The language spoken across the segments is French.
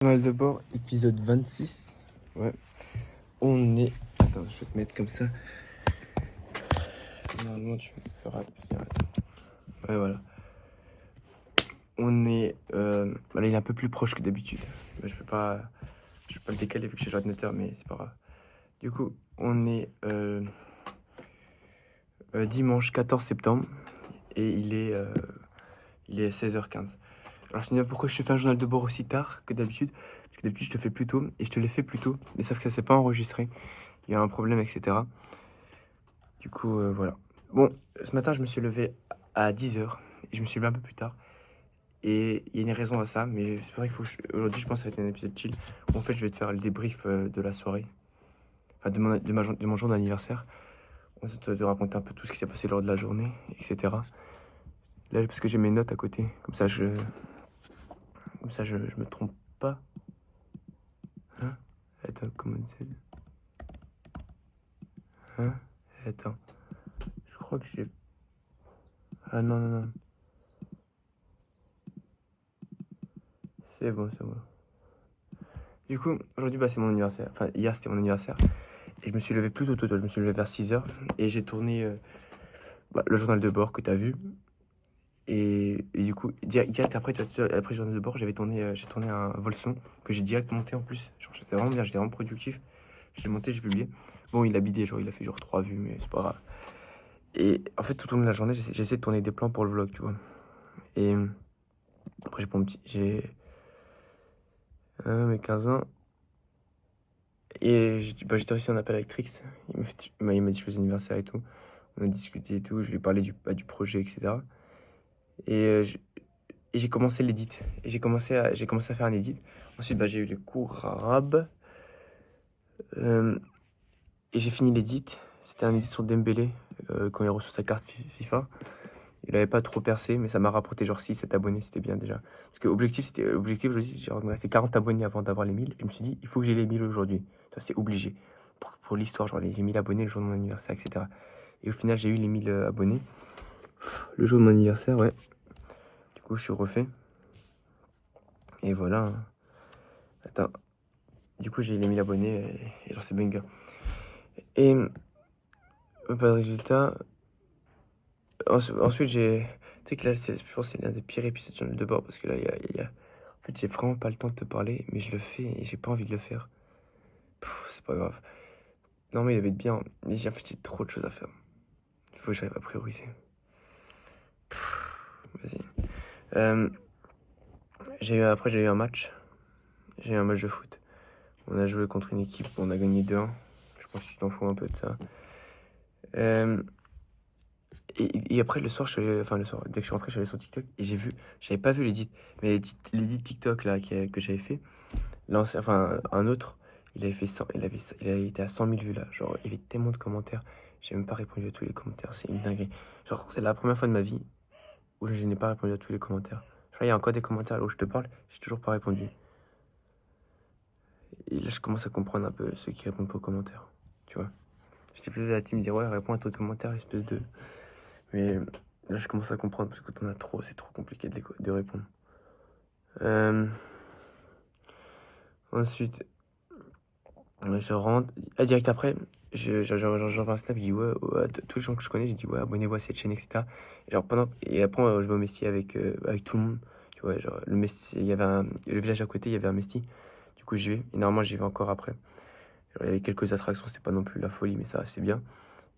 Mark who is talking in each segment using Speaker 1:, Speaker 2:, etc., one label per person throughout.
Speaker 1: Journal de bord, épisode 26. Ouais. On est... Attends, je vais te mettre comme ça. Normalement, tu me feras bien. Ouais, voilà. On est... Là, il est un peu plus proche que d'habitude. Je peux pas le décaler vu que j'ai l'ordinateur, mais c'est pas grave. Du coup, on est dimanche 14 septembre et il est 16h15. Alors, je ne sais pas pourquoi je te fais un journal de bord aussi tard que d'habitude. Parce que d'habitude, je te fais plus tôt et je te l'ai fait plus tôt. Mais sauf que ça s'est pas enregistré. Il y a un problème, etc. Du coup, voilà. Bon, ce matin, je me suis levé à 10h et je me suis levé un peu plus tard. Et il y a une raison à ça, mais c'est vrai qu'il faut aujourd'hui, je pense que ça va être un épisode chill. Où en fait, je vais te faire le débrief de la soirée, enfin de mon jour d'anniversaire. On va te raconter un peu tout ce qui s'est passé lors de la journée, etc. Là, parce que j'ai mes notes à côté, comme ça, je me trompe pas. Hein? Attends, comment c'est? Hein? Attends, je crois que j'ai... Ah non, non, non. C'est bon, c'est bon. Du coup, aujourd'hui, c'est mon anniversaire. Enfin, hier, c'était mon anniversaire. Et je me suis levé plus tôt. Je me suis levé vers 6h. Et j'ai tourné le journal de bord que tu as vu. Et du coup, direct après le journal de bord, j'ai tourné un Volson que j'ai direct monté en plus. Genre, c'était vraiment bien, j'étais vraiment productif. Je l'ai monté, j'ai publié. Bon, il a bidé, genre, il a fait genre 3 vues, mais c'est pas grave. Et en fait, tout au long de la journée, j'essaie de tourner des plans pour le vlog, tu vois. Et après, j'ai mes 15 ans. Et j'étais reçu un appel avec Trix. Il m'a dit joyeux anniversaire et tout. On a discuté et tout. Je lui ai parlé du projet, etc. Et j'ai commencé l'édit. Et j'ai commencé à faire un edit. Ensuite, j'ai eu les cours arabes. Et j'ai fini l'édit. C'était un edit sur Dembélé quand il a reçu sa carte FIFA. Il avait pas trop percé, mais ça m'a rapporté genre 6-7 abonnés. C'était bien déjà. Parce que objectif aujourd'hui, j'ai resté 40 abonnés avant d'avoir les 1000. Et je me suis dit, il faut que j'ai les 1000 aujourd'hui. C'est obligé. Pour l'histoire, genre j'ai 1000 abonnés le jour de mon anniversaire, etc. Et au final, j'ai eu les 1000 abonnés. Le jour de mon anniversaire, ouais. Du coup, je suis refait. Et voilà. Attends. Du coup, j'ai eu les 1000 abonnés et genre, c'est banger. Et pas de résultat. Ensuite, j'ai... Tu sais que là, je pense que c'est l'un des pires épisodes de bord. Parce que là, il y a... En fait, j'ai vraiment pas le temps de te parler. Mais je le fais et j'ai pas envie de le faire. C'est pas grave. Non, mais il devait être bien. Mais en fait, j'ai trop de choses à faire. Il faut que j'arrive à prioriser. Vas-y. Après, j'ai eu un match. J'ai eu un match de foot. On a joué contre une équipe, on a gagné 2-1. Je pense que tu t'en fous un peu de ça. Et après, le soir, le soir, dès que je suis rentré, je suis allé sur TikTok et j'avais pas vu l'édit, mais l'édit TikTok là, que j'avais fait, un autre, il avait fait 100, il avait été à 100 000 vues là. Genre, il y avait tellement de commentaires. J'ai même pas répondu à tous les commentaires, c'est une dinguerie. Genre, c'est la première fois de ma vie où je n'ai pas répondu à tous les commentaires. Genre, il y a encore des commentaires là où je te parle, j'ai toujours pas répondu. Et là, je commence à comprendre un peu ceux qui répondent pas aux commentaires, tu vois. J'étais plus à la team dire ouais, réponds à tous les commentaires, espèce de... Mais là, je commence à comprendre parce que quand on a trop, c'est trop compliqué de répondre. Ensuite, je rentre. Direct après, j'envoie un snap, je dis ouais, tous les gens que je connais, j'ai dit ouais, abonnez-vous à cette chaîne, etc. Et après, je vais au Messi avec tout le monde. Tu vois, genre, le Messi, le village à côté, il y avait un Messi. Du coup, j'y vais. Et normalement, j'y vais encore après. Genre, il y avait quelques attractions, c'était pas non plus la folie, mais ça, c'est bien.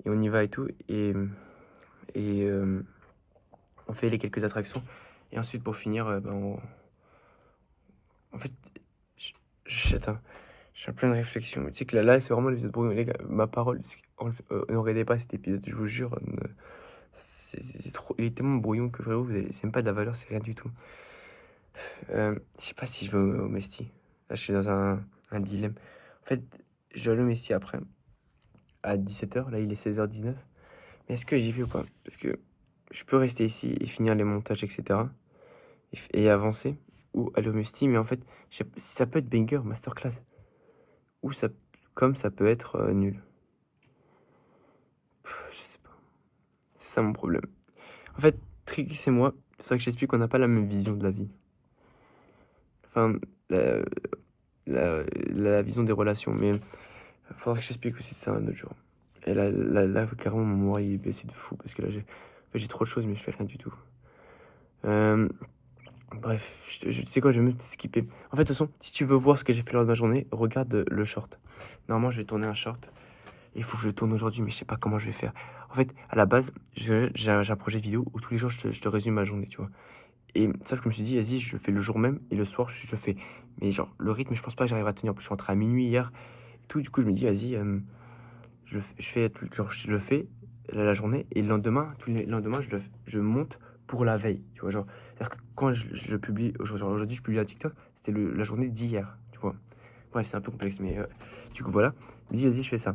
Speaker 1: Et on y va et tout. Et on fait les quelques attractions. Et ensuite, pour finir, en fait, attends, je suis en pleine réflexion. Tu sais que là c'est vraiment l'épisode brouillon. Les gars, ma parole, ne regardez pas cet épisode, je vous jure. C'est trop, il est tellement brouillon que vraiment, c'est même pas de la valeur, c'est rien du tout. Je sais pas si je vais au Mesti. Là, je suis dans un dilemme. En fait, je vais aller au Mesti après, à 17h. Là, il est 16h19. Mais est-ce que j'y vais ou pas? Parce que je peux rester ici et finir les montages, etc. Et avancer. Ou aller au Mesti, mais en fait, ça peut être banger, masterclass. Ou comme ça peut être nul. Je sais pas. C'est ça mon problème. En fait, Trix et moi, c'est ça que j'explique qu'on n'a pas la même vision de la vie. Enfin, la vision des relations. Mais faudra que je t'explique aussi de ça un autre jour. Et là, carrément, mon moral il est baissé de fou parce que là, en fait, j'ai trop de choses, mais je fais rien du tout. Euh, Bref, tu sais quoi, je vais même te skipper. En fait, de toute façon, si tu veux voir ce que j'ai fait lors de ma journée, regarde le short. Normalement, je vais tourner un short. Il faut que je le tourne aujourd'hui, mais je sais pas comment je vais faire. En fait, à la base, j'ai un projet de vidéo où tous les jours, je te résume ma journée, tu vois. Et sauf que je me suis dit, vas-y, je le fais le jour même et le soir, je le fais. Mais genre, le rythme, je pense pas que j'arrive à tenir. En plus, je suis rentré à minuit hier et tout. Du coup, je me dis, vas-y, je le fais la journée et le lendemain, tous les lendemains, je monte pour la veille, tu vois. Genre, c'est-à-dire que quand je publie, aujourd'hui, je publie un TikTok, c'était la journée d'hier, tu vois. Bref, c'est un peu complexe, mais du coup, voilà. Je me dis, vas-y, je fais ça.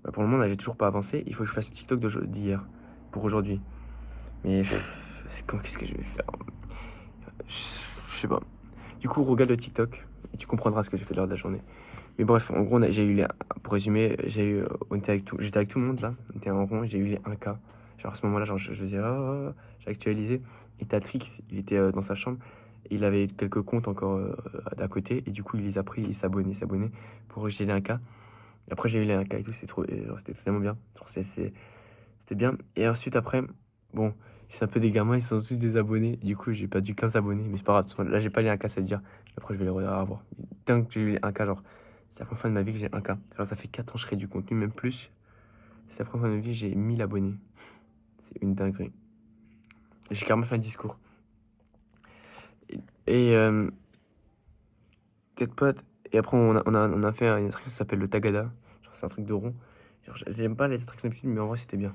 Speaker 1: Bah, pour le moment, là, j'ai toujours pas avancé. Il faut que je fasse le TikTok d'hier pour aujourd'hui. Mais qu'est-ce que je vais faire? Je sais pas. Du coup, regarde le TikTok et tu comprendras ce que j'ai fait lors de la journée. Mais bref, en gros, j'ai eu pour résumer, j'étais avec tout le monde là, on était en rond, j'ai eu les 1K. Genre à ce moment-là, genre, je disais, oh, j'ai actualisé. Et Tatrix, il était dans sa chambre, et il avait quelques comptes encore d'à côté, et du coup, il les a pris, il s'abonnait pour que j'ai les 1K. Et après, j'ai eu les 1K et tout, c'était tellement bien. Genre, c'était bien. Et ensuite, après, bon, c'est un peu des gamins, ils sont tous des abonnés. Du coup, j'ai perdu 15 abonnés, mais c'est pas grave. Là, j'ai pas les 1K, ça veut dire. Après, je vais les revoir. Tant que j'ai eu les 1K, genre, c'est la première fois de ma vie que j'ai 1K. Alors, ça fait 4 ans que je crée du contenu, même plus. C'est la première fois de ma vie que j'ai 1000 abonnés. C'est une dinguerie. J'ai carrément fait un discours. Et peut-être pas. Et après, on a fait un truc qui s'appelle le Tagada. Genre, c'est un truc de rond. Genre, j'aime pas les attractions d'habitude, mais en vrai, c'était bien.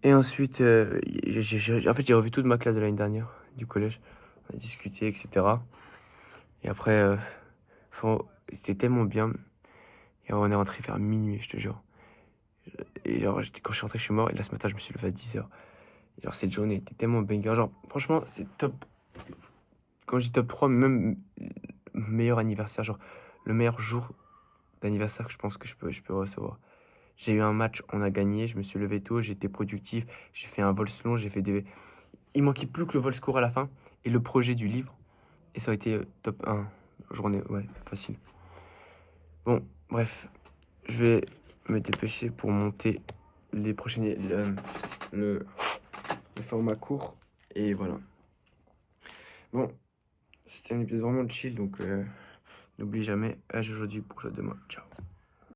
Speaker 1: Et ensuite, en fait, j'ai revu toute ma classe de l'année dernière, du collège. On a discuté, etc. Et après, c'était tellement bien. Et on est rentré vers minuit, je te jure. Et genre, quand je suis rentré chez moi, et là, ce matin, je me suis levé à 10h. Et genre, cette journée était tellement banger. Genre, franchement, c'est top. Quand je dis top 3, même meilleur anniversaire, genre, le meilleur jour d'anniversaire que je pense que je peux recevoir. J'ai eu un match, on a gagné, je me suis levé tôt, j'ai été productif, j'ai fait un vol selon, j'ai fait des. Il manquait plus que le vol score à la fin et le projet du livre. Et ça a été top 1 journée, ouais, facile. Bon, bref, je vais me dépêcher pour monter les prochaines, le format court. Et voilà. Bon, c'était un épisode vraiment chill, donc n'oublie jamais, âge aujourd'hui pour le demain. Ciao.